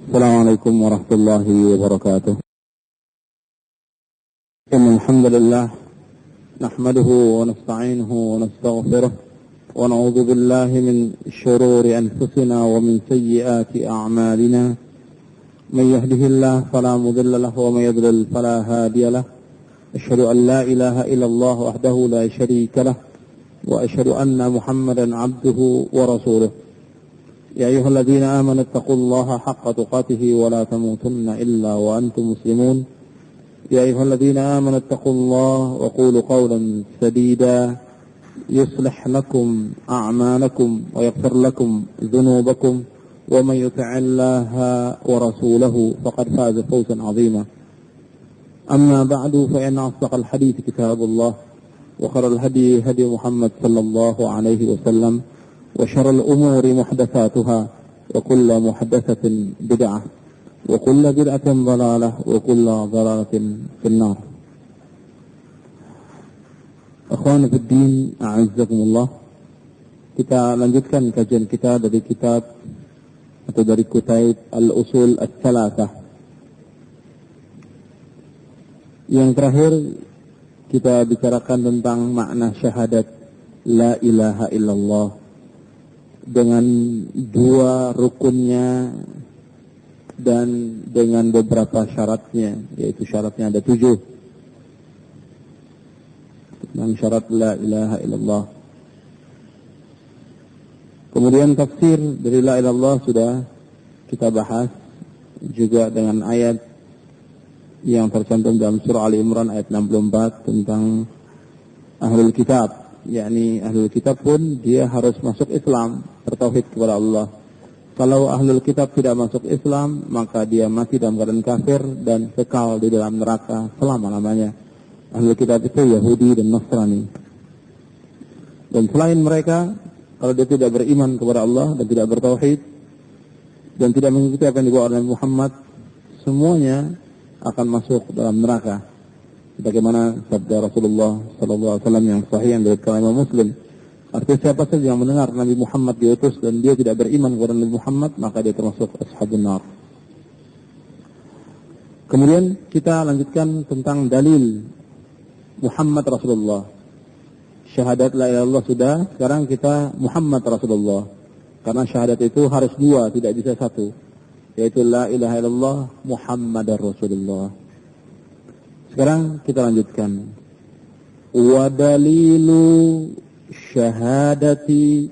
السلام عليكم ورحمة الله وبركاته. إن الحمد لله نحمده ونستعينه ونستغفره ونعوذ بالله من شرور أنفسنا ومن سيئات أعمالنا. من يهده الله فلا مضل له ومن يضلل فلا هادي له. أشهد أن لا إله إلا الله وحده لا شريك له وأشهد أن محمدا عبده ورسوله. يا أيها الذين آمنوا اتقوا الله حق تقاته ولا تموتن إلا وأنتم مسلمون. يا أيها الذين آمنوا اتقوا الله وقولوا قولا سديدا يصلح لكم أعمالكم ويغفر لكم ذنوبكم ومن يطع الله ورسوله فقد فاز فوزا عظيما. أما بعد فإن أصدق الحديث كتاب الله وخير الهدي هدي محمد صلى الله عليه وسلم وشر الأمور محدثاتها وكل محدثة بدعة وكل بدعة ضلالة وكل ضلالة في النار. Akhwan fiddin, a'azzakumullah. Kita lanjutkan kajian kita dari kitab atau dari Kutaib Al-Usul Ats-Tsalatsah. Yang terakhir kita bicarakan tentang makna syahadat la ilaha illallah dengan dua rukunnya dan dengan beberapa syaratnya, yaitu syaratnya ada 7 tentang syarat la ilaha illallah. Kemudian tafsir dari la ilaha illallah sudah kita bahas juga dengan ayat yang tercantum dalam surah Ali Imran ayat 64 tentang ahlul kitab. Yakni ahlul kitab pun dia harus masuk Islam, bertauhid kepada Allah. Kalau ahlul kitab tidak masuk Islam, maka dia mati dalam keadaan kafir dan kekal di dalam neraka selama-lamanya. Ahlul kitab itu Yahudi dan Nasrani. Dan selain mereka, kalau dia tidak beriman kepada Allah dan tidak bertauhid dan tidak mengikuti apa yang dibawa oleh Muhammad, semuanya akan masuk dalam neraka. Bagaimana sabda Rasulullah SAW yang sahih yang diriwayatkan Imam Muslim. Artinya siapa saja yang mendengar Nabi Muhammad diutus dan dia tidak beriman kepada Nabi Muhammad, maka dia termasuk ashabun nar. Kemudian kita lanjutkan tentang dalil Muhammad Rasulullah. Syahadat la ilaha illallah sudah, sekarang kita Muhammad Rasulullah. Karena syahadat itu harus 2, tidak bisa 1. Yaitu la ilaha illallah Muhammadar Rasulullah. Sekarang kita lanjutkan. Wa dalilu syahadati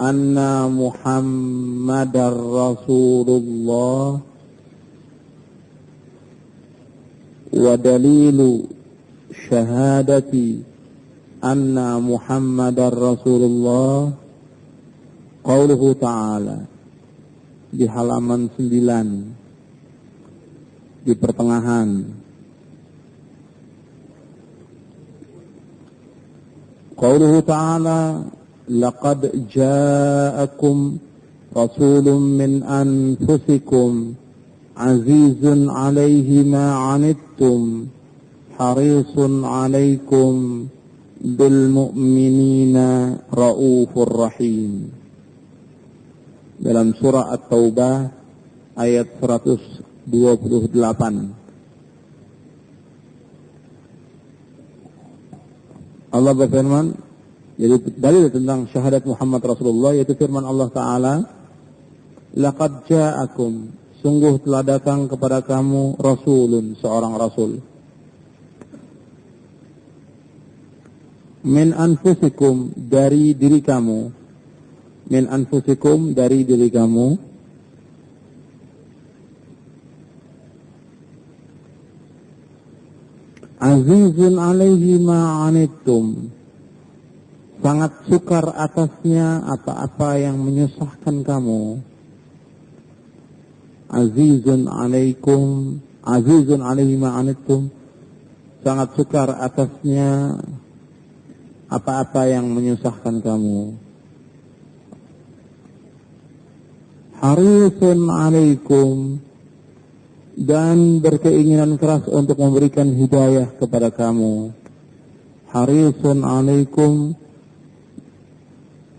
anna Muhammadar Rasulullah. Wa dalilu syahadati anna Muhammadar Rasulullah. Qauluhu ta'ala. Di halaman 9. Di pertengahan. Qauluhu ta'ala laqad ja'akum rasulun min anfusikum azizun 'alaihi ma 'anittum harisun 'alaikum bil mu'minina raufur rahim. Dalam surah At-Taubah ayat 128. Allah berfirman, jadi dalil tentang syahadat Muhammad Rasulullah yaitu firman Allah Ta'ala, laqad ja'akum, sungguh telah datang kepada kamu rasulun, seorang rasul, min anfusikum, dari diri kamu, min anfusikum, dari diri kamu, azizun alaihi ma'anittum, sangat sukar atasnya apa-apa yang menyusahkan kamu. Azizun alaikum, azizun alaihi ma'anittum, sangat sukar atasnya apa-apa yang menyusahkan kamu. Harisun alaikum, dan berkeinginan keras untuk memberikan hidayah kepada kamu. Harisun alaikum,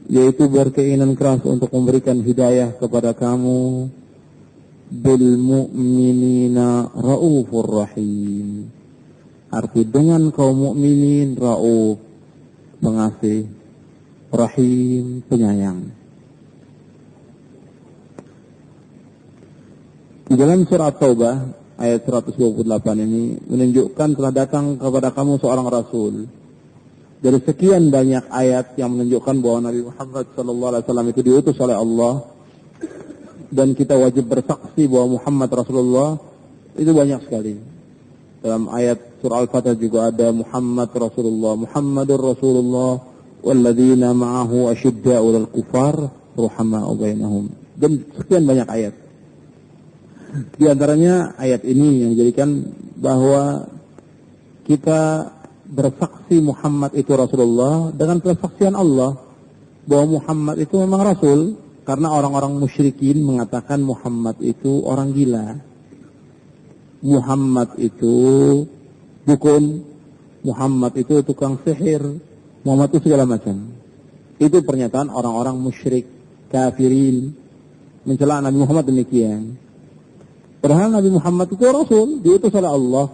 yaitu berkeinginan keras untuk memberikan hidayah kepada kamu. bil mu'minina raufur rahim. Arti dengan kaum mukminin rauf, pengasih, rahim, penyayang. Di dalam surat Taubah ayat 128 ini menunjukkan telah datang kepada kamu seorang rasul. Dari sekian banyak ayat yang menunjukkan bahwa Nabi Muhammad SAW itu diutus oleh Allah dan kita wajib bersaksi bahwa Muhammad Rasulullah, itu banyak sekali. Dalam ayat surah Al-Fatihah juga ada Muhammad Rasulullah, Muhammadur Rasulullah, walladzina ma'ahu asyidda'u 'alal kufar ruhama'u bainahum. Dan sekian banyak ayat. Di antaranya ayat ini yang menjadikan bahwa kita bersaksi Muhammad itu Rasulullah dengan persaksian Allah bahwa Muhammad itu memang Rasul, karena orang-orang musyrikin mengatakan Muhammad itu orang gila, Muhammad itu dukun, Muhammad itu tukang sihir, Muhammad itu segala macam. Itu pernyataan orang-orang musyrik kafirin mencela Nabi Muhammad demikian. Padahal Nabi Muhammad itu Rasul, diutus oleh Allah,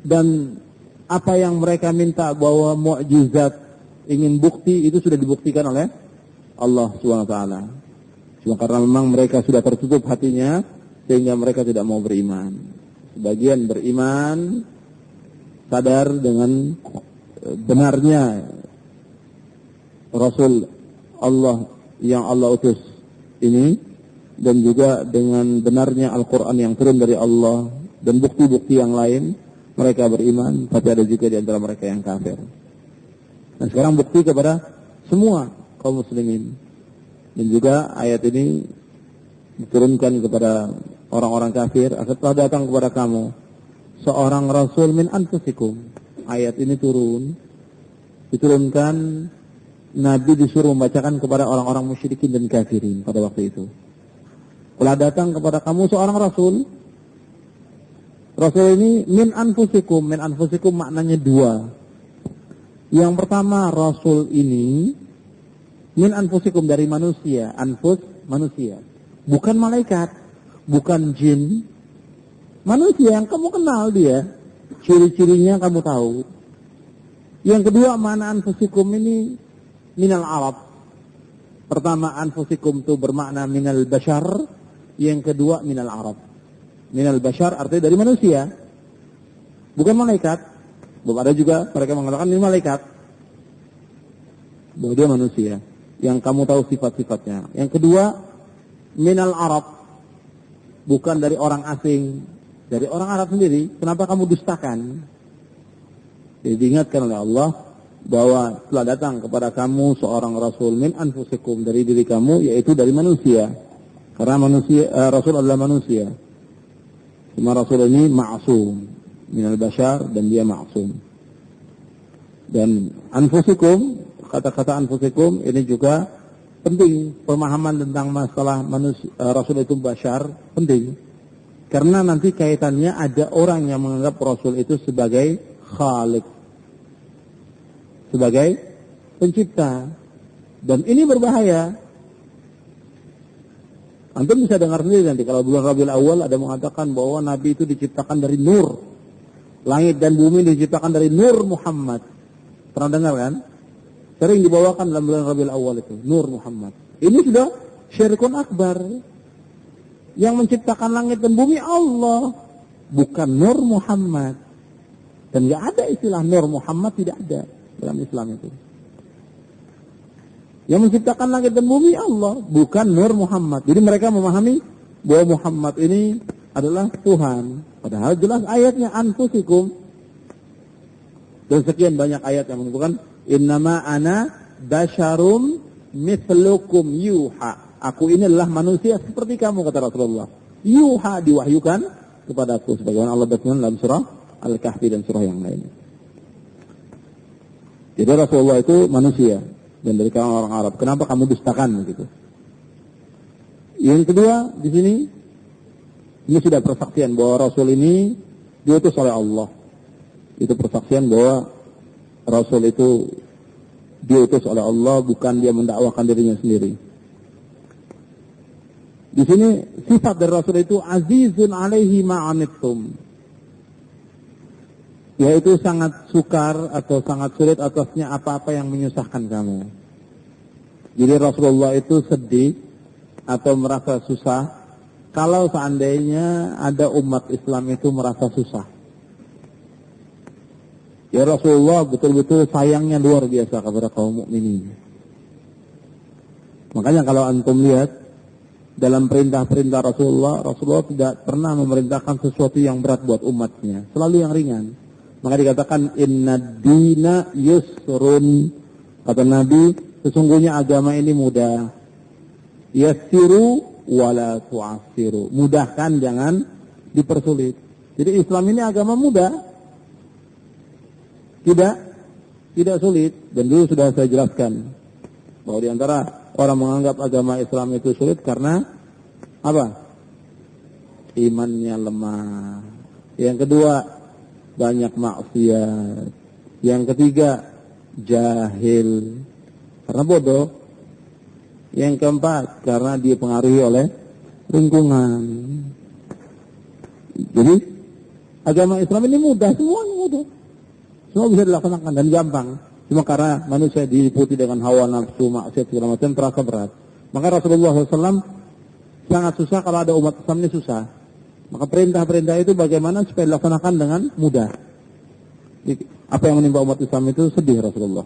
dan apa yang mereka minta bahwa mukjizat, ingin bukti, itu sudah dibuktikan oleh Allah SWT. Cuma karena memang mereka sudah tertutup hatinya sehingga mereka tidak mau beriman. Sebagian beriman sadar dengan benarnya Rasul Allah yang Allah utus ini, dan juga dengan benarnya Al-Quran yang turun dari Allah dan bukti-bukti yang lain. Mereka beriman, tapi ada juga di antara mereka yang kafir. Dan sekarang bukti kepada semua kaum muslimin. Dan juga ayat ini diturunkan kepada orang-orang kafir. Setelah datang kepada kamu seorang rasul min anfusikum. Ayat ini diturunkan, Nabi disuruh membacakan kepada orang-orang musyrikin dan kafirin pada waktu itu. Telah datang kepada kamu seorang rasul. Rasul ini min anfusikum. Min anfusikum maknanya dua. Yang pertama, Rasul ini min anfusikum, dari manusia. Anfus, manusia. Bukan malaikat, bukan jin. Manusia yang kamu kenal dia. Ciri-cirinya kamu tahu. Yang kedua, mana anfusikum ini minal Arab. Pertama, anfusikum itu bermakna minal bashar. Yang kedua, minal Arab. Minal bashar artinya dari manusia, bukan malaikat. Belum ada juga mereka mengatakan ini malaikat, bahwa dia manusia yang kamu tahu sifat-sifatnya. Yang kedua, minal Arab, bukan dari orang asing, dari orang Arab sendiri. Kenapa kamu dustakan? Jadi diingatkan oleh Allah bahwa telah datang kepada kamu seorang rasul min anfusikum, dari diri kamu, yaitu dari manusia. Karena manusia, Rasul adalah manusia. Cuma Rasul ini ma'asum minal bashar, dan dia ma'asum. Dan anfusikum, kata-kata anfusikum ini juga penting. Pemahaman tentang masalah manusia, Rasul itu bashar penting. Karena nanti kaitannya ada orang yang menganggap Rasul itu sebagai khalik, sebagai pencipta. Dan ini berbahaya. Antum bisa dengar sendiri nanti kalau bulan Rabiul Awal ada mengatakan bahwa Nabi itu diciptakan dari nur. Langit dan bumi diciptakan dari nur Muhammad. Pernah dengar kan? Sering dibawakan dalam bulan Rabiul Awal itu, nur Muhammad. Ini sudah syirkun akbar. Yang menciptakan langit dan bumi Allah, bukan nur Muhammad. Dan enggak ada istilah nur Muhammad, tidak ada dalam Islam itu. Yang menciptakan langit dan bumi Allah, bukan nur Muhammad. Jadi mereka memahami bahwa Muhammad ini adalah Tuhan. Padahal jelas ayatnya anfusikum. Dan sekian banyak ayat yang menunjukkan innama ana basyarum mithlukum yuha. Aku ini adalah manusia seperti kamu, kata Rasulullah. Yuha, diwahyukan kepadaku, sebagaimana Allah berfirman dalam surah Al-Kahfi dan surah yang lainnya. Jadi Rasulullah itu manusia dan dari kalangan orang Arab. Kenapa kamu dustakan begitu? Yang kedua, di sini ini sudah persaksian bahwa Rasul ini diutus oleh Allah. Itu persaksian bahwa Rasul itu diutus oleh Allah, bukan dia mendakwakan dirinya sendiri. Di sini sifat dari Rasul itu azizun alaihi ma'anittum, yaitu sangat sukar atau sangat sulit atasnya apa-apa yang menyusahkan kamu. Jadi Rasulullah itu sedih atau merasa susah kalau seandainya ada umat Islam itu merasa susah. Ya Rasulullah betul-betul sayangnya luar biasa kepada kaum mukminin. Makanya kalau antum lihat dalam perintah-perintah Rasulullah tidak pernah memerintahkan sesuatu yang berat buat umatnya, selalu yang ringan. Maka dikatakan inna dina yusrun, kata Nabi, sesungguhnya agama ini mudah. Yassiru wala tu'assiru, mudahkan jangan dipersulit. Jadi Islam ini agama mudah, tidak sulit. Dan dulu sudah saya jelaskan bahwa di antara orang menganggap agama Islam itu sulit karena apa? Imannya lemah. Yang kedua, banyak maksiat. Yang ketiga, jahil karena bodoh. Yang keempat, karena dipengaruhi oleh lingkungan. Jadi agama Islam ini mudah, semuanya mudah. Semua bisa dilaksanakan dan gampang. Cuma karena manusia diliputi dengan hawa nafsu, maksiat segala macam, terasa berat. Maka Rasulullah SAW sangat susah kalau ada umat Islam ini susah. Maka perintah-perintah itu bagaimana supaya dilaksanakan dengan mudah. Apa yang menimpa umat Islam itu sedih Rasulullah.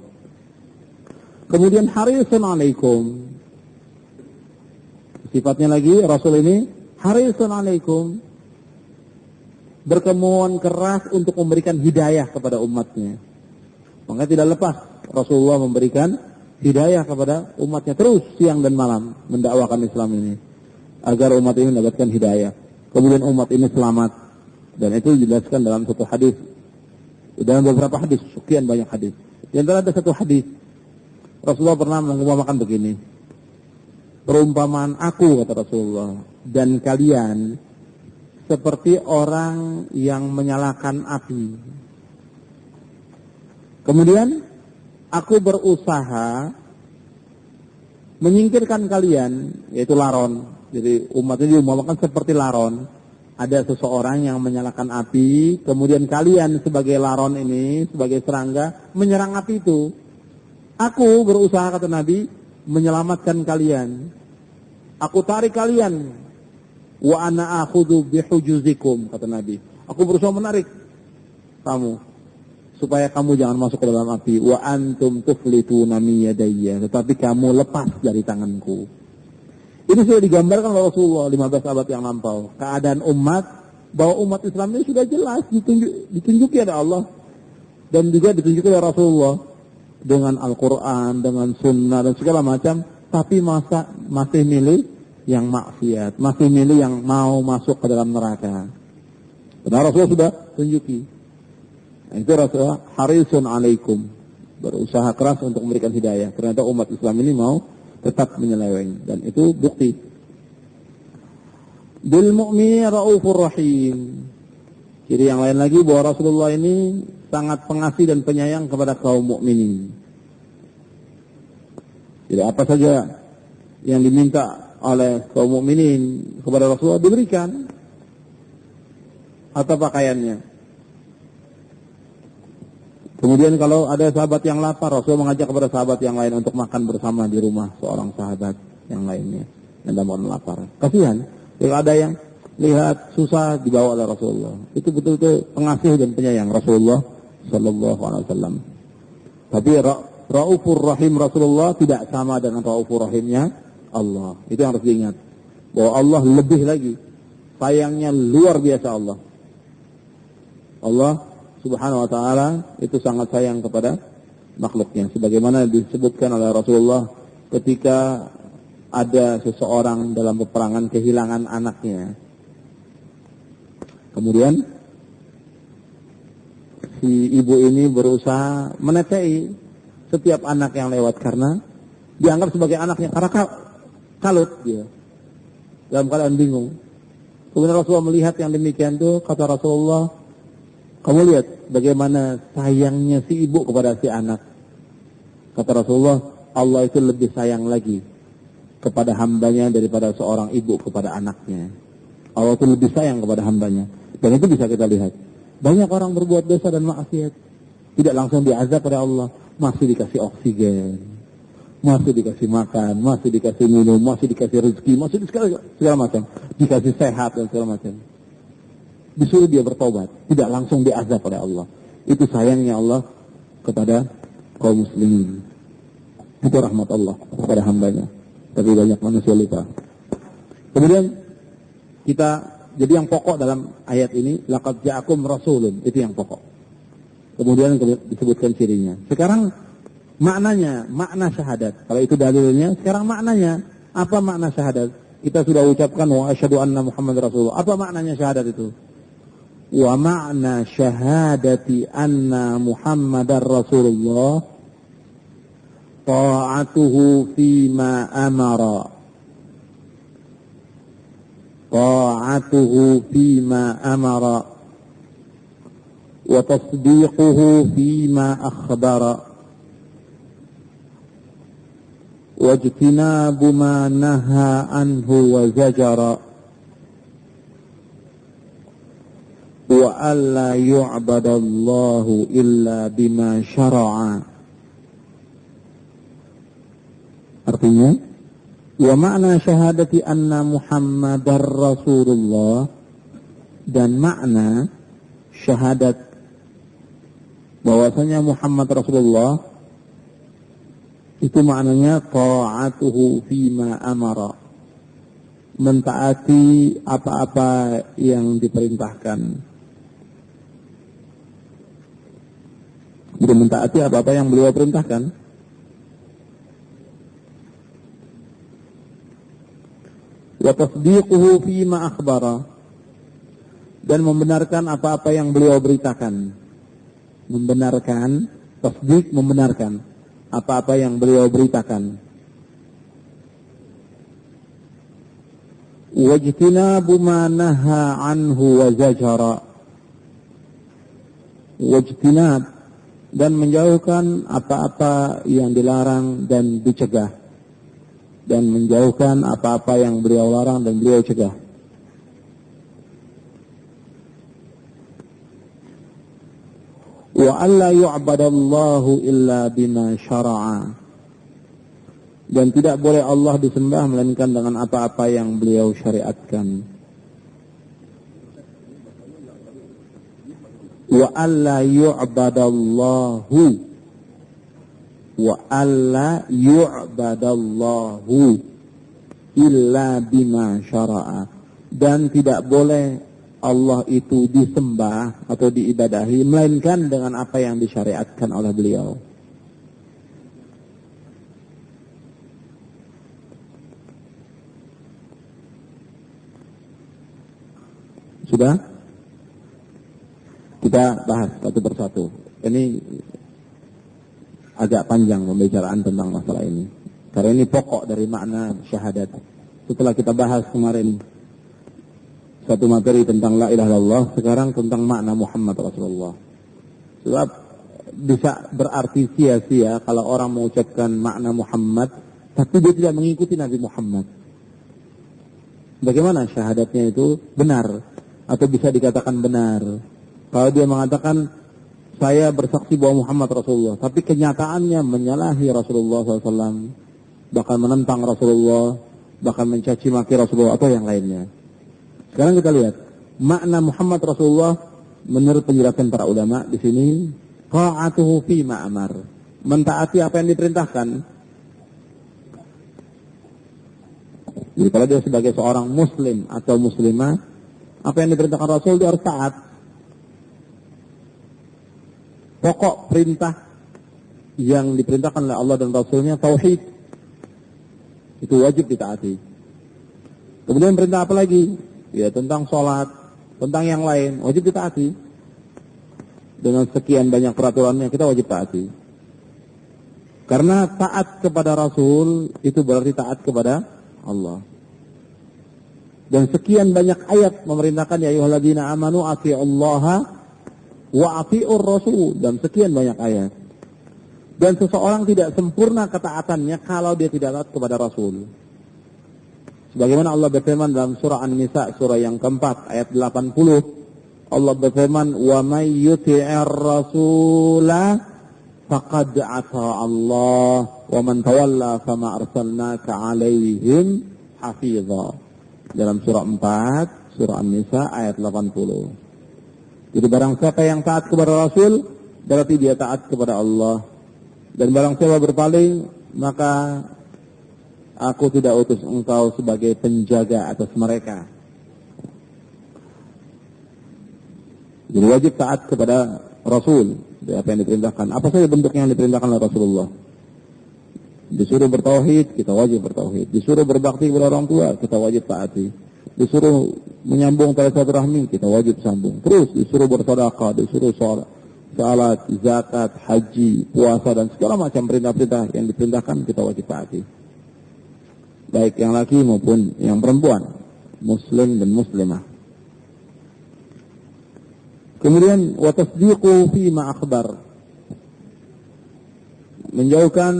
Kemudian harisun alaikum. Sifatnya lagi Rasul ini harisun alaikum, berkemauan keras untuk memberikan hidayah kepada umatnya. Maka tidak lepas Rasulullah memberikan hidayah kepada umatnya terus siang dan malam mendakwakan Islam ini agar umat ini mendapatkan hidayah. Kemudian umat ini selamat, dan itu dijelaskan dalam satu hadis, dalam beberapa hadis, sekian banyak hadis. Di antara ada satu hadis Rasulullah pernah mengumpamakan begini, perumpamaan aku, kata Rasulullah, dan kalian seperti orang yang menyalakan api. Kemudian aku berusaha menyingkirkan kalian, yaitu laron. Jadi umat ini diumpamakan seperti laron. Ada seseorang yang menyalakan api, kemudian kalian sebagai laron ini, sebagai serangga, menyerang api itu. Aku berusaha, kata Nabi, menyelamatkan kalian. Aku tarik kalian. Wa ana akhudhu bihujuzikum, kata Nabi. Aku berusaha menarik kamu supaya kamu jangan masuk ke dalam api. Wa antum tuflituna min yadayya, tetapi kamu lepas dari tanganku. Ini sudah digambarkan oleh Rasulullah 15 abad yang lampau. Keadaan umat, bahwa umat Islam ini sudah jelas ditunjuki oleh Allah dan juga ditunjuki oleh Rasulullah dengan Al-Quran, dengan Sunnah dan segala macam. Tapi masih milih yang maksiat, masih milih yang mau masuk ke dalam neraka. Karena Rasulullah sudah tunjuki. Nah, itu Rasulullah harisun alaikum, berusaha keras untuk memberikan hidayah. Ternyata umat Islam ini mau tetap menyeleweng, dan itu bukti. Bil mu'minin raufur rahim. Jadi yang lain lagi bahwa Rasulullah ini sangat pengasih dan penyayang kepada kaum mukminin. Jadi apa saja yang diminta oleh kaum mukminin kepada Rasulullah diberikan, atau pakaiannya. Kemudian kalau ada sahabat yang lapar, Rasulullah mengajak kepada sahabat yang lain untuk makan bersama di rumah seorang sahabat yang lainnya yang dalam lapar. Kasihan, kalau ada yang lihat susah dibawa oleh Rasulullah. Itu betul-betul pengasih dan penyayang Rasulullah Sallallahu Alaihi Wasallam. Tapi Raufur Rahim Rasulullah tidak sama dengan Raufur Rahimnya Allah. Itu yang harus diingat, bahwa Allah lebih lagi sayangnya luar biasa. Allah Subhanahu wa ta'ala itu sangat sayang kepada makhluknya. Sebagaimana disebutkan oleh Rasulullah ketika ada seseorang dalam peperangan kehilangan anaknya. Kemudian si ibu ini berusaha menetei setiap anak yang lewat karena dianggap sebagai anaknya, karena kalut dia dalam keadaan bingung. Kemudian Rasulullah melihat yang demikian itu, kata Rasulullah, kamu lihat bagaimana sayangnya si ibu kepada si anak. Kata Rasulullah, Allah itu lebih sayang lagi kepada hambanya daripada seorang ibu kepada anaknya. Allah itu lebih sayang kepada hambanya. Dan itu bisa kita lihat. Banyak orang berbuat dosa dan maksiat, tidak langsung diazab oleh Allah, masih dikasih oksigen, masih dikasih makan, masih dikasih minum, masih dikasih rezeki, masih segala macam, dikasih sehat dan segala macam. Disuruh dia bertobat, tidak langsung diazab oleh Allah. Itu sayangnya Allah kepada kaum muslimin. Itu rahmat Allah kepada hambanya. Tapi banyak manusia lupa. Kemudian jadi yang pokok dalam ayat ini, laqad ja'akum rasulun, itu yang pokok. Kemudian disebutkan cirinya. Sekarang maknanya, makna syahadat. Kalau itu dalilnya, sekarang maknanya. Apa makna syahadat? Kita sudah ucapkan wa asyhadu anna Muhammad Rasulullah. Apa maknanya syahadat itu? Wa ma'na syahadati anna Muhammadar Rasulullah ta'atuhu fima amara. Ta'atuhu fima amara wa tasdiquhu fima akhbara wa ijtinabu ma naha anhu wa zajara wa alla yu'badallahu illa bima syara'a. Artinya, wa makna syahadati anna Muhammadar Rasulullah, dan makna syahadat bahwasanya Muhammad Rasulullah itu maknanya ta'atuhu fima amara, mentaati apa-apa yang diperintahkan. Jadi mentaati apa-apa yang beliau perintahkan. Wa tasdiquhu fima akhbara, dan membenarkan apa-apa yang beliau beritakan. Membenarkan, tasdiq, membenarkan apa-apa yang beliau beritakan. Wajtinabu ma naha anhu wa zajara. Wajtinab, dan menjauhkan apa-apa yang dilarang dan dicegah. Dan menjauhkan apa-apa yang beliau larang dan beliau cegah. Wa alla yu'badallahu illa bima syara'a, dan tidak boleh Allah disembah melainkan dengan apa-apa yang beliau syariatkan. Wa alla yu'badallahu, wa alla yu'badallahu illa bima syara'a, dan tidak boleh Allah itu disembah atau diibadahi melainkan dengan apa yang disyariatkan oleh beliau. Sudah? Kita bahas satu persatu. Ini agak panjang pembicaraan tentang masalah ini, karena ini pokok dari makna syahadat. Setelah kita bahas kemarin satu materi tentang la ilaha illallah, sekarang tentang makna Muhammad Rasulullah. Sebab bisa berarti sia-sia kalau orang mengucapkan makna Muhammad tapi dia tidak mengikuti Nabi Muhammad. Bagaimana syahadatnya itu benar atau bisa dikatakan benar? Kalau dia mengatakan saya bersaksi bahwa Muhammad Rasulullah, tapi kenyataannya menyalahi Rasulullah SAW, bahkan menentang Rasulullah, bahkan mencaci maki Rasulullah atau yang lainnya. Sekarang kita lihat makna Muhammad Rasulullah menurut penjelasan para ulama di sini, ta'atuhu fima amar, mentaati apa yang diperintahkan. Jadi kalau dia sebagai seorang muslim atau muslimah, apa yang diperintahkan Rasul dia harus taat. Pokok perintah yang diperintahkan oleh Allah dan Rasulnya tauhid, itu wajib ditaati. Kemudian perintah apa lagi? Ya tentang sholat, tentang yang lain, wajib ditaati. Dengan sekian banyak peraturannya kita wajib taati. Karena taat kepada Rasul itu berarti taat kepada Allah. Dan sekian banyak ayat memerintahkan ya ayyuhalladzina amanu athi'ullaha wa athi'ur rasul, dan sekian banyak ayat. Dan seseorang tidak sempurna ketaatannya kalau dia tidak taat kepada Rasul. Bagaimana Allah berfirman dalam surah An-Nisa, surah yang keempat, ayat 80. Allah berfirman, wa may yuti'ir rasula faqad ata Allah wa man tawalla fama arsalnaka 'alaihim hafidha. Dalam surah 4, surah An-Nisa ayat 80. Jadi barang siapa yang taat kepada Rasul, berarti dia taat kepada Allah. Dan barang siapa berpaling, maka aku tidak utus engkau sebagai penjaga atas mereka. Jadi wajib taat kepada Rasul, apa yang diperintahkan. Apa saja bentuknya yang diperintahkan oleh Rasulullah. Disuruh bertauhid, kita wajib bertauhid. Disuruh berbakti kepada orang tua, kita wajib taati. Disuruh menyambung tali silaturahmi, kita wajib sambung. Terus disuruh bersedekah, disuruh salat, zakat, haji, puasa, dan segala macam perintah-perintah yang diperintahkan kita wajib taati. Baik yang laki maupun yang perempuan, muslim dan muslimah. Kemudian wa tasdiqu fi ma akhbar. Menjauhkan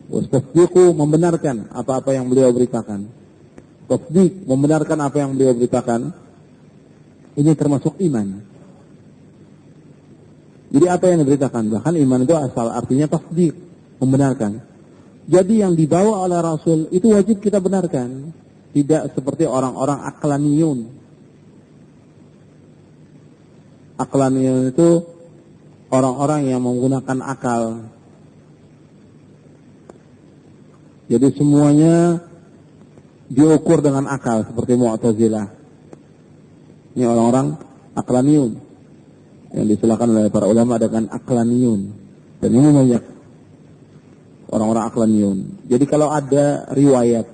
wa tasdiqu, membenarkan apa-apa yang beliau beritakan. Tasdiq, membenarkan apa yang beliau beritakan. Ini termasuk iman. Jadi apa yang diberitakan, bahkan iman itu asal artinya tasdiq, membenarkan. Jadi yang dibawa oleh Rasul itu wajib kita benarkan. Tidak seperti orang-orang aqlaniyun. Aqlaniyun itu orang-orang yang menggunakan akal. Jadi semuanya diukur dengan akal seperti Mu'tazilah. Ini orang-orang aqlaniyun yang disilakan oleh para ulama dengan aqlaniyun. Dan ini banyak orang-orang aqlaniyun. Jadi kalau ada riwayat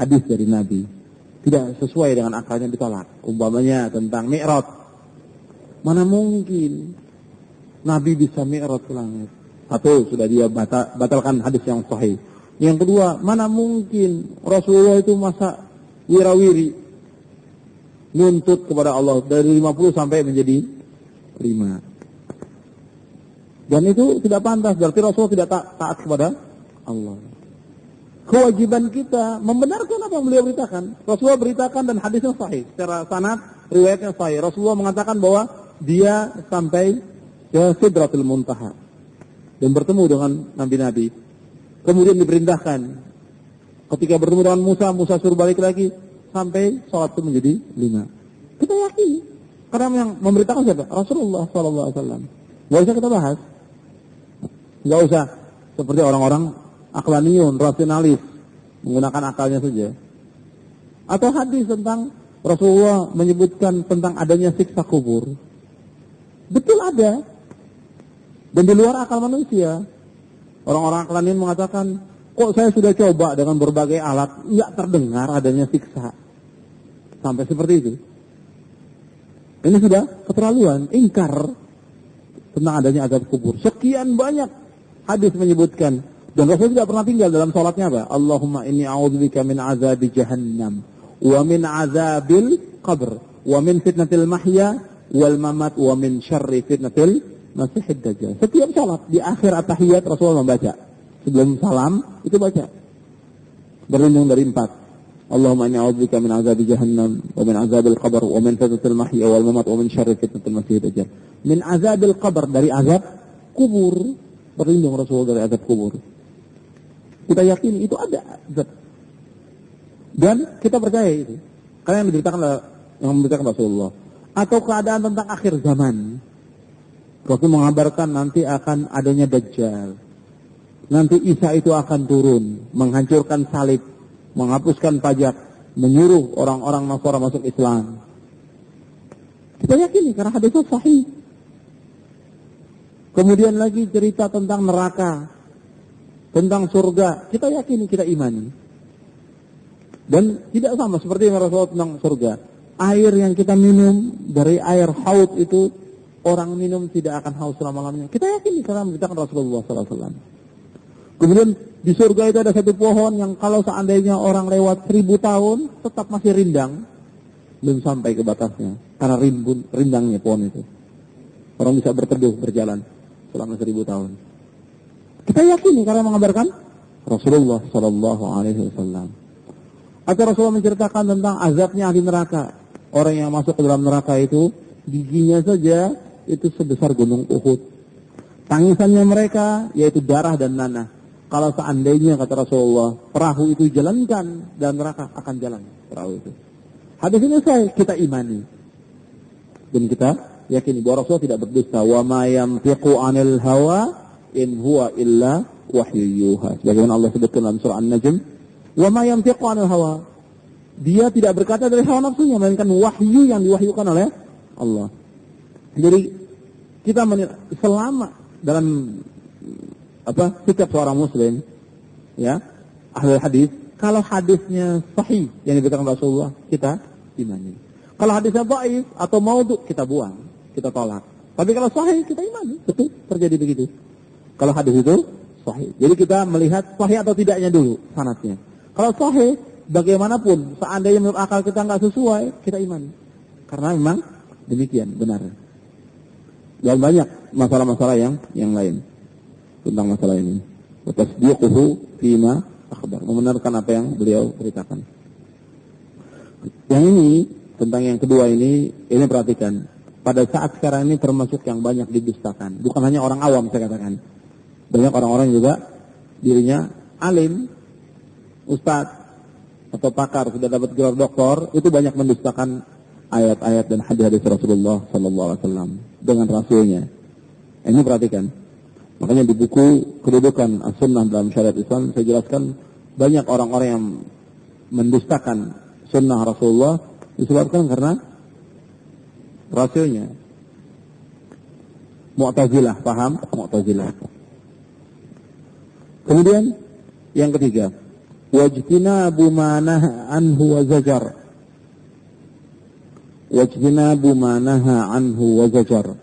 hadis dari Nabi tidak sesuai dengan akalnya, ditolak. Umpamanya tentang Mi'raj. Mana mungkin Nabi bisa Mi'raj ke langit? Satu, sudah dia batalkan hadis yang sahih. Yang kedua, mana mungkin Rasulullah itu masa wirawiri nuntut kepada Allah dari 50 sampai menjadi 5. Dan itu tidak pantas, berarti Rasulullah tidak taat kepada Allah. Kewajiban kita membenarkan apa yang beliau beritakan. Rasulullah beritakan dan hadisnya sahih. Secara sanad, riwayatnya sahih. Rasulullah mengatakan bahwa dia sampai ke Sidratul Muntaha dan bertemu dengan nabi-nabi. Kemudian diperintahkan ketika bertemu dengan Musa suruh balik lagi sampai sholat itu menjadi 5. Kita yakin. Karena yang memberitakan siapa? Rasulullah SAW. Gak usah kita bahas. Gak usah seperti orang-orang aqlaniyun, rasionalis, menggunakan akalnya saja. Atau hadis tentang Rasulullah menyebutkan tentang adanya siksa kubur. Betul ada. Dan di luar akal manusia. Orang-orang aqlaniyun mengatakan, kok saya sudah coba dengan berbagai alat, nggak terdengar adanya siksa. Sampai seperti itu. Ini sudah keterlaluan, ingkar tentang adanya azab kubur. Sekian banyak hadis menyebutkan. Dan Rasul tidak pernah tinggal dalam sholatnya apa? Allahumma inni a'udzubika min azabi jahannam, wa min azabil qabr, wa min fitnatil mahya, wal mamat, wa min syarri fitnatil Masihid Dajjal. Setiap sholat di akhir at-tahiyat Rasulullah membaca. Sebelum salam itu baca. Berlindung dari 4. Allahumma inni a'udzubika min azabi jahannam wa min azabil qabr wa min fitnatil mahya wal mamat wa min syarri fitnatil Masihid Dajjal. Min azabil qabr, dari azab kubur. Berlindung Rasulullah dari azab kubur. Kita yakin itu ada azab. Dan kita percaya itu. Karena yang diberitakan Rasulullah. Atau keadaan tentang akhir zaman. Rasul mengabarkan nanti akan adanya Dajjal. Nanti Isa itu akan turun, menghancurkan salib, menghapuskan pajak, menyuruh orang-orang Nasara masuk Islam. Kita yakini karena hadisnya sahih. Kemudian lagi cerita tentang neraka, tentang surga. Kita yakini, kita imani. Dan tidak sama seperti yang Rasulullah tentang surga. Air yang kita minum dari air haud itu, orang minum tidak akan haus selama-lamanya. Kita yakin karena memberitakan Rasulullah SAW. Kemudian di surga itu ada satu pohon yang kalau seandainya orang lewat 1000 tahun tetap masih rindang, belum sampai ke batasnya karena rindangnya pohon itu. Orang bisa berteduh berjalan selama 1000 tahun. Kita yakin karena mengabarkan Rasulullah SAW. Atau Rasulullah menceritakan tentang azabnya ahli neraka. Orang yang masuk ke dalam neraka itu, giginya saja itu sebesar gunung Uhud. Tangisannya mereka yaitu darah dan nanah. Kalau seandainya, kata Rasulullah, perahu itu jalankan dalam neraka, akan jalan perahu itu. Hadis ini kita imani. Dan kita yakini bahwa Rasulullah tidak berdusta. Wa ma yantiqu 'anil hawa in huwa illa wahyu yuha. Sebagaimana Allah sebutkan dalam surah An-Najm, wa ma yantiqu 'anil hawa. Dia tidak berkata dari hawa nafsunya, melainkan wahyu yang diwahyukan oleh Allah. Jadi kita selama dalam sikap seorang muslim, ya, ahli hadis, kalau hadisnya sahih yang diberikan Rasulullah, kita imani. Kalau hadisnya dhaif atau maudhu, kita buang, kita tolak. Tapi kalau sahih, kita imani. Betul, terjadi begitu. Kalau hadis itu sahih. Jadi kita melihat sahih atau tidaknya dulu, sanadnya. Kalau sahih, bagaimanapun, seandainya menurut akal kita nggak sesuai, kita imani. Karena memang demikian, benar. Dan banyak masalah-masalah yang lain tentang masalah ini. Tasdiquhu fima akhbar. Membenarkan apa yang beliau beritakan. Yang ini, tentang yang kedua ini perhatikan. Pada saat sekarang ini termasuk yang banyak didustakan. Bukan hanya orang awam, saya katakan. Banyak orang-orang juga dirinya alim, ustadz, atau pakar, sudah dapat gelar doktor, itu banyak mendustakan ayat-ayat dan hadis-hadis Rasulullah SAW dengan rasulnya. Ini perhatikan. Makanya di buku Kedudukan As-Sunnah dalam Syariat Islam, saya jelaskan banyak orang-orang yang mendustakan sunnah Rasulullah disebabkan karena rasulnya. Mu'tazilah, paham? Mu'tazilah. Kemudian yang ketiga, wajtinabu ma naha anhu wa zajar. Wajtinabu ma naha anhu wa zajar.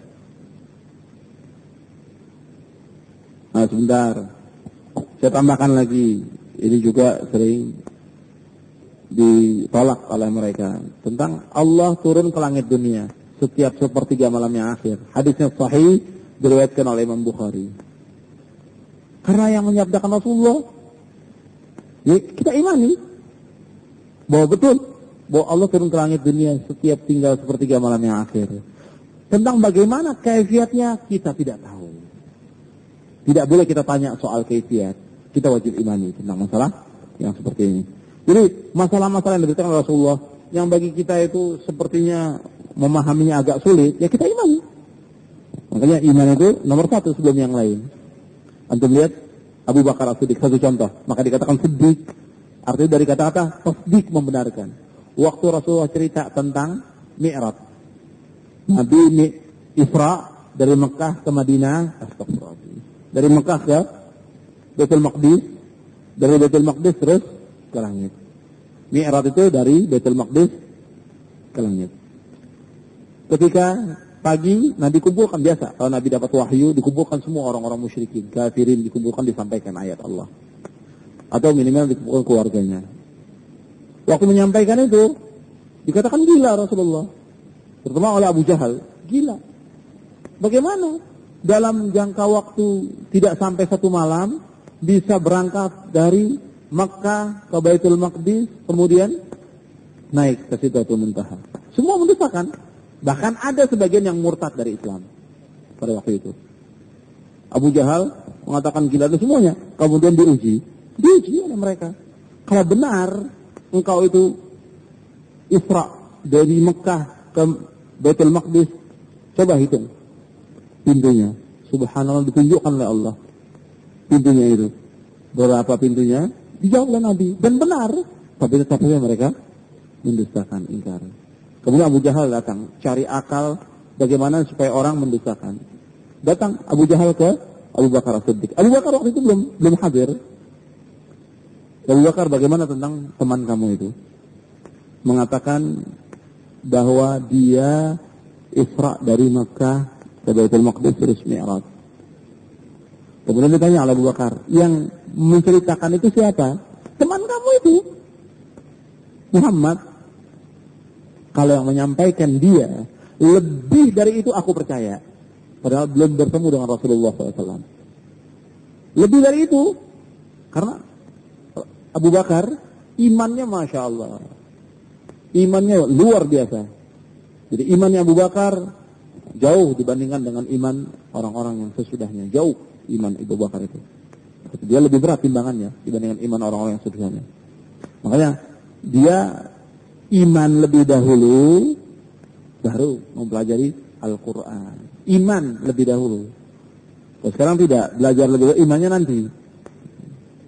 Nah, sebentar. Saya tambahkan lagi. Ini juga sering ditolak oleh mereka. Tentang Allah turun ke langit dunia setiap sepertiga malam yang akhir. Hadisnya sahih, diriwayatkan oleh Imam Bukhari. Karena yang menyabdakan Rasulullah, ya kita imani bahwa betul bahwa Allah turun ke langit dunia setiap tinggal sepertiga malam yang akhir. Tentang bagaimana kaifiatnya kita tidak tahu. Tidak boleh kita tanya soal kaifiat. Kita wajib imani tentang masalah yang seperti ini. Jadi masalah-masalah yang diberikan oleh Rasulullah yang bagi kita itu sepertinya memahaminya agak sulit, ya kita imani. Makanya iman itu nomor satu sebelum yang lain. Antum lihat Abu Bakar As-Siddiq, satu contoh. Maka dikatakan Siddiq. Artinya dari kata-kata tasdik, membenarkan. Waktu Rasulullah cerita tentang Mi'raj. Nabi Isra dari Mekah ke Madinah. Astagfirullah. Dari Mekah ke Baitul Maqdis. Dari Baitul Maqdis terus ke langit. Mi'raj itu dari Baitul Maqdis ke langit. Ketika pagi, Nabi kumpulkan biasa. Kalau Nabi dapat wahyu, dikumpulkan semua orang-orang musyrikin, kafirin, dikumpulkan, disampaikan ayat Allah. Atau minimal dikumpulkan keluarganya. Waktu menyampaikan itu, dikatakan gila Rasulullah. Terutama oleh Abu Jahal. Gila. Bagaimana? Dalam jangka waktu tidak sampai 1 malam, bisa berangkat dari Makkah ke Baitul Maqdis, kemudian naik ke Sidratul Muntaha. Semua mendustakan. Bahkan ada sebagian yang murtad dari Islam pada waktu itu. Abu Jahal mengatakan gila itu semuanya. Kemudian diuji oleh mereka. Kalau benar engkau itu Isra dari Mekah ke Baitul Maqdis, coba hitung pintunya. Subhanallah, ditunjukkan oleh Allah pintunya itu. Berapa pintunya? Dijawab oleh Nabi. Dan benar. Tapi tetap saja mereka mendustakan, ingkar. Kemudian Abu Jahal datang, cari akal bagaimana supaya orang mendustakan. Datang Abu Jahal ke Abu Bakar As-Siddiq. Abu Bakar waktu itu belum hadir. Abu Bakar, bagaimana tentang teman kamu itu? Mengatakan bahwa dia Isra dari Makkah ke Baitul Maqdis terus Mi'raj. Kemudian ditanya oleh Abu Bakar, yang menceritakan itu siapa? Teman kamu itu, Muhammad. Kalau yang menyampaikan dia, lebih dari itu aku percaya. Padahal belum bertemu dengan Rasulullah SAW. Lebih dari itu, karena Abu Bakar imannya Masya Allah. Imannya luar biasa. Jadi imannya Abu Bakar jauh dibandingkan dengan iman orang-orang yang sesudahnya. Jauh iman Abu Bakar itu. Dia lebih berat timbangannya dibandingkan iman orang-orang yang sesudahnya. Makanya dia iman lebih dahulu, baru mempelajari Al-Quran. Iman lebih dahulu. Sekarang tidak, belajar lebih dahulu, imannya nanti.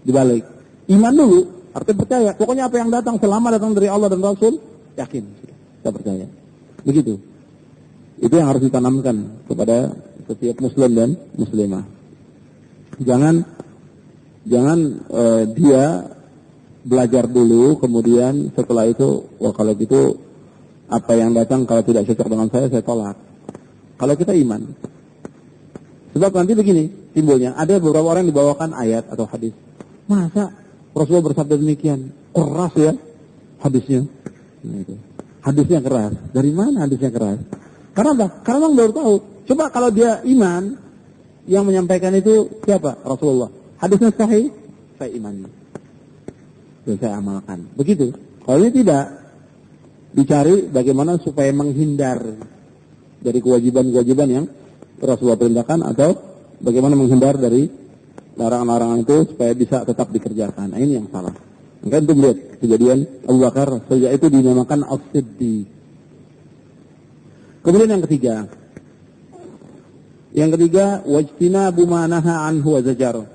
Dibalik. Iman dulu, artinya percaya. Pokoknya apa yang datang, selama datang dari Allah dan Rasul, yakin. Kita percaya. Begitu. Itu yang harus ditanamkan kepada setiap muslim dan muslimah. Jangan dia belajar dulu, kemudian setelah itu, wah kalau gitu apa yang datang kalau tidak cocok dengan saya tolak. Kalau kita iman. Sebab nanti begini timbulnya, ada beberapa orang yang dibawakan ayat atau hadis. Masa Rasulullah bersabda demikian? Keras ya hadisnya. Nah, itu. Hadisnya keras. Dari mana hadisnya keras? Karena apa? Karena orang baru tahu. Coba kalau dia iman, yang menyampaikan itu siapa? Rasulullah. Hadisnya sahih, saya imani. Dan saya amalkan. Begitu. Kalau ini tidak, dicari bagaimana supaya menghindar dari kewajiban-kewajiban yang Rasulullah perintahkan, atau bagaimana menghindar dari larangan-larangan itu supaya bisa tetap dikerjakan. Nah, ini yang salah. Maka itu melihat kejadian Abu Bakar sejak itu dinamakan As-Siddiq. Kemudian yang ketiga, wajtinabu ma naha anhu wa zajar.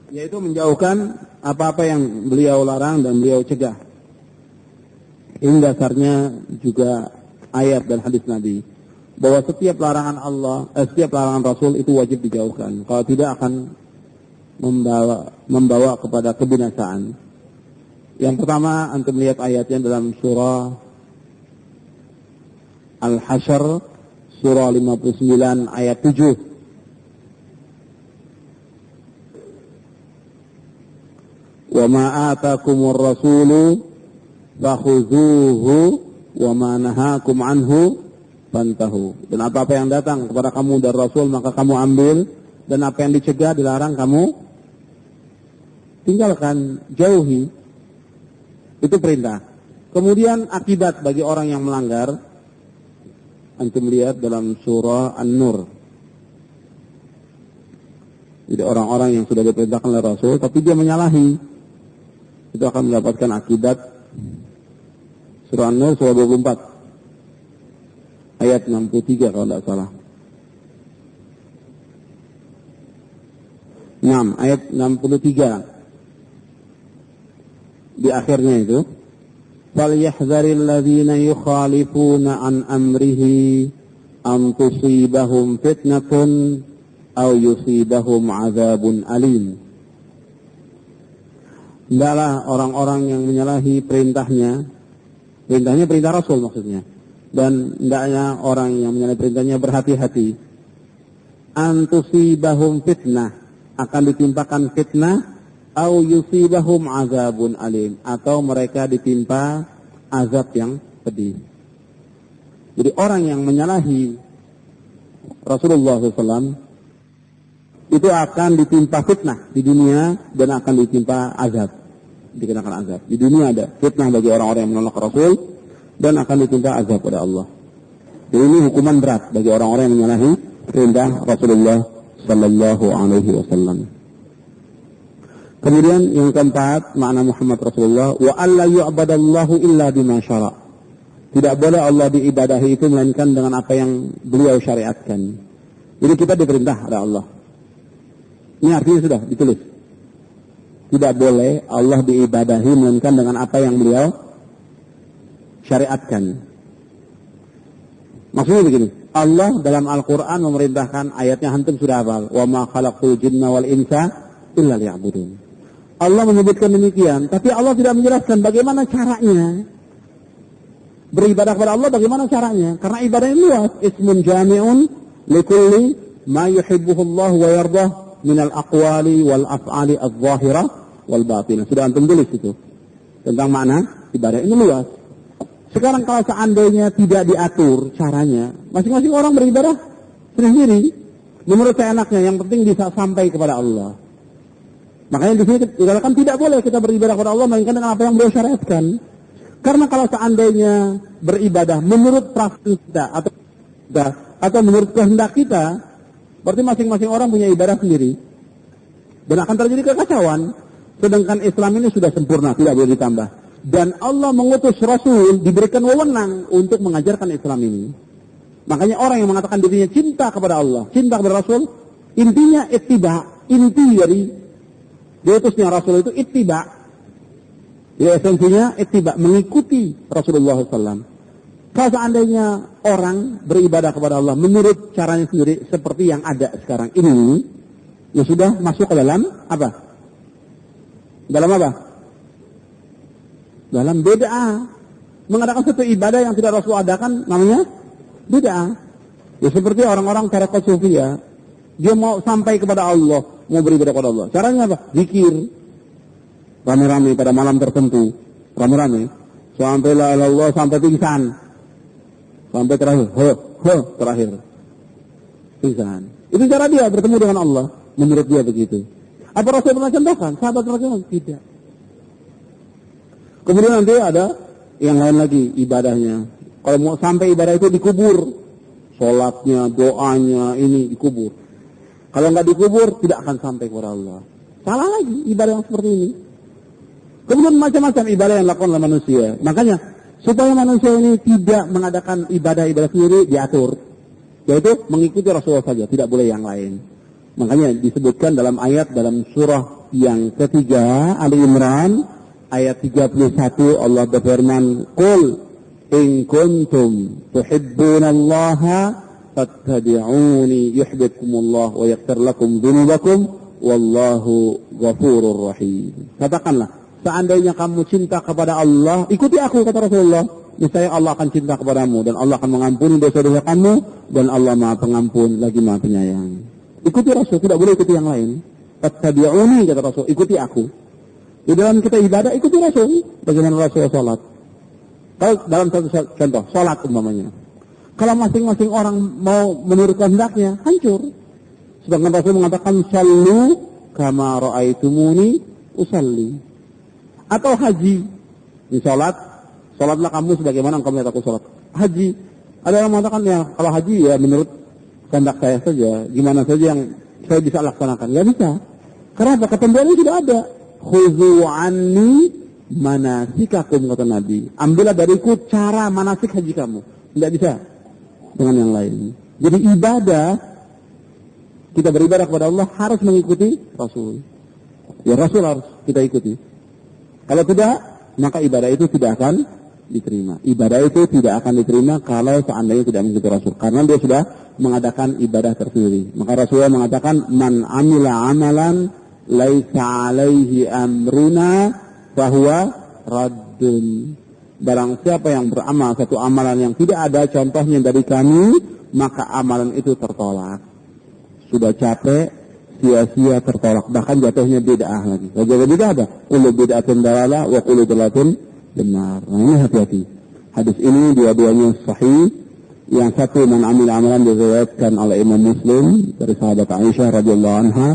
Yaitu menjauhkan apa-apa yang beliau larang dan beliau cegah. Ini dasarnya juga ayat dan hadis Nabi, bahwa setiap larangan setiap larangan Rasul itu wajib dijauhkan. Kalau tidak akan membawa kepada kebinasaan. Yang pertama, antum lihat ayatnya dalam surah Al-Hasyr, surah 59 ayat 7. Wa ma atakumur rasulu fakhuzuhu wa ma nahakum anhu fantahu. Dan apa-apa yang datang kepada kamu dari Rasul maka kamu ambil, dan apa yang dicegah dilarang kamu tinggalkan, jauhi. Itu perintah. Kemudian akibat bagi orang yang melanggar, antum lihat dalam surah An-Nur. Jadi orang-orang yang sudah diperintahkan oleh Rasul tapi dia menyalahi, itu akan mendapatkan akibat. Surah An-Nur surah 24 ayat 63 kalau tidak salah. 6 ayat 63 di akhirnya itu, falyahdharil ladzina yukhalifuna an amrihi an tusibahum fitnatun aw yusibahum adzabun alim. Hendaklah orang-orang yang menyalahi perintahnya perintah Rasul maksudnya, dan hendaknya orang yang menyalahi perintahnya berhati-hati. An tusibahum fitnah, akan ditimpakan fitnah, au yusibahum azabun alim, atau mereka ditimpa azab yang pedih. Jadi orang yang menyalahi Rasulullah SAW itu akan ditimpa fitnah di dunia dan akan ditimpa azab, dikenakan azab. Di dunia ada fitnah bagi orang-orang yang menolak Rasul dan akan ditimpa azab pada Allah. Jadi ini hukuman berat bagi orang-orang yang menyalahi perintah Rasulullah Sallallahu Alaihi Wasallam. Kemudian yang keempat, makna Muhammad Rasulullah, wa alla yu'badallahu illa bima syara'. Tidak boleh Allah diibadahi itu melainkan dengan apa yang beliau syariatkan. Jadi kita diperintah oleh Allah. Ini artinya sudah ditulis. Tidak boleh Allah diibadahi melainkan dengan apa yang beliau syariatkan. Maksudnya begini, Allah dalam Al-Quran memerintahkan, ayatnya antum sudah hafal, wa ma khalaqtul jinna wal insa illa liya'budun. Allah menyebutkan demikian, tapi Allah tidak menjelaskan bagaimana caranya. Beribadah kepada Allah bagaimana caranya? Karena ibadah ini luas. Ismun jami'un likulli ma yuhibbuhu Allah wa yardah minal aqwali wal af'ali az-zahirah wal batinah. Sudah antum tulis itu. Tentang makna ibadah ini luas. Sekarang kalau seandainya tidak diatur caranya, masing-masing orang beribadah sendiri. Menurut saya enaknya, yang penting bisa sampai kepada Allah. Makanya di sini dikatakan tidak boleh kita beribadah kepada Allah melainkan dengan apa yang beliau syariatkan. Karena kalau seandainya beribadah menurut praktik kita atau menurut kehendak kita, berarti masing-masing orang punya ibadah sendiri. Dan akan terjadi kekacauan. Sedangkan Islam ini sudah sempurna, tidak boleh ditambah. Dan Allah mengutus Rasul, diberikan wewenang untuk mengajarkan Islam ini. Makanya orang yang mengatakan dirinya cinta kepada Allah, cinta kepada Rasul, intinya ittiba. Inti dari diutusnya Rasul itu ittiba. Ya, esensinya ittiba, mengikuti Rasulullah SAW. Kalau seandainya orang beribadah kepada Allah menurut caranya sendiri seperti yang ada sekarang ini, ya sudah masuk ke dalam apa? Dalam apa? Dalam bid'ah. Mengadakan satu ibadah yang tidak Rasul adakan namanya bid'ah. Ya seperti orang-orang tarekat sufiyah, dia mau sampai kepada Allah, mau beribadah kepada Allah. Caranya apa? Zikir. Rame-rame pada malam tertentu. Rame-rame. Sampai la ilaha illallah sampai pingsan. Sampai terakhir. Terakhir. Pingsan. Itu cara dia bertemu dengan Allah. Menurut dia begitu. Apa Rasul pernah contohkan? Sahabat Rasul? Tidak. Kemudian nanti ada yang lain lagi ibadahnya. Kalau mau sampai ibadah itu dikubur. Sholatnya, doanya, ini dikubur. Kalau nggak dikubur, tidak akan sampai kepada Allah. Salah lagi ibadah yang seperti ini. Kemudian macam-macam ibadah yang dilakukan oleh manusia. Makanya, supaya manusia ini tidak mengadakan ibadah-ibadah sendiri, diatur. Yaitu mengikuti Rasulullah saja, tidak boleh yang lain. Makanya disebutkan dalam ayat dalam surah yang ketiga, Ali Imran, ayat 31, Allah berfirman, Qul in kuntum tuhibbunallaha fattabi'uni yuhibbukumullah wa yaghfir lakum dzunubakum wallahu ghafurur rahim. Katakanlah, seandainya kamu cinta kepada Allah, ikuti aku, kata Rasulullah. Niscaya Allah akan cinta kepadamu dan Allah akan mengampuni dosa-dosa kamu dan Allah Maha Pengampun lagi Maha Penyayang. Ikuti Rasul, tidak boleh ikuti yang lain. Fattabi'uni, kata Rasul, ikuti aku. Di dalam kita ibadah, ikuti Rasul. Bagaimana Rasul sholat? Kalau dalam satu contoh, sholat umpamanya. Kalau masing-masing orang mau menurut kehendaknya, hancur. Sedangkan Rasul mengatakan, Sallu kama ra'aitumuni usalli. Atau haji. Di sholatlah kamu sebagaimana engkau melihat aku sholat. Haji. Ada yang mengatakan, ya kalau haji ya menurut kehendak saya saja. Gimana saja yang saya bisa laksanakan. Ya bisa. Kenapa? Ketentuannya sudah ada. Khudhu anni manasikakum, kata Nabi. Ambillah dariku cara manasik haji kamu. Tidak bisa dengan yang lain. Jadi ibadah, kita beribadah kepada Allah harus mengikuti Rasul. Ya Rasul harus kita ikuti. Kalau tidak, maka ibadah itu tidak akan diterima. Ibadah itu tidak akan diterima kalau seandainya tidak mengikuti Rasul. Karena dia sudah mengadakan ibadah tersendiri. Maka Rasulullah mengatakan, Man amila amalan laisa alaihi amruna fahuwa raddun. Barang siapa yang beramal satu amalan yang tidak ada contohnya dari kami, maka amalan itu tertolak. Sudah capek, sia-sia, tertolak. Bahkan jatuhnya bid'ah lagi. Jadi bid'ah apa? Kullu bid'atin dalalah wa kullu dalatin benar. Nah ini hati-hati. Hadis ini dua-duanya sahih. Yang satu, man amil amalan diriwayatkan oleh Imam Muslim dari sahabat Aisyah radhiyallahu anha.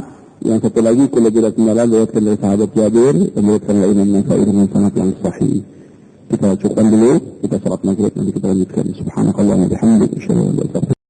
Yang satu lagi, kullu bid'atin dalalah diriwayatkan dari sahabat Jabir, diriwayatkan oleh Imam Nasa'i dengan sanad yang sahih. Kita cukupkan dulu, kita salat maghrib, nanti kita lanjutkan. Subhanakallahumma wa bihamdika, asyhadu an la ilaha illa anta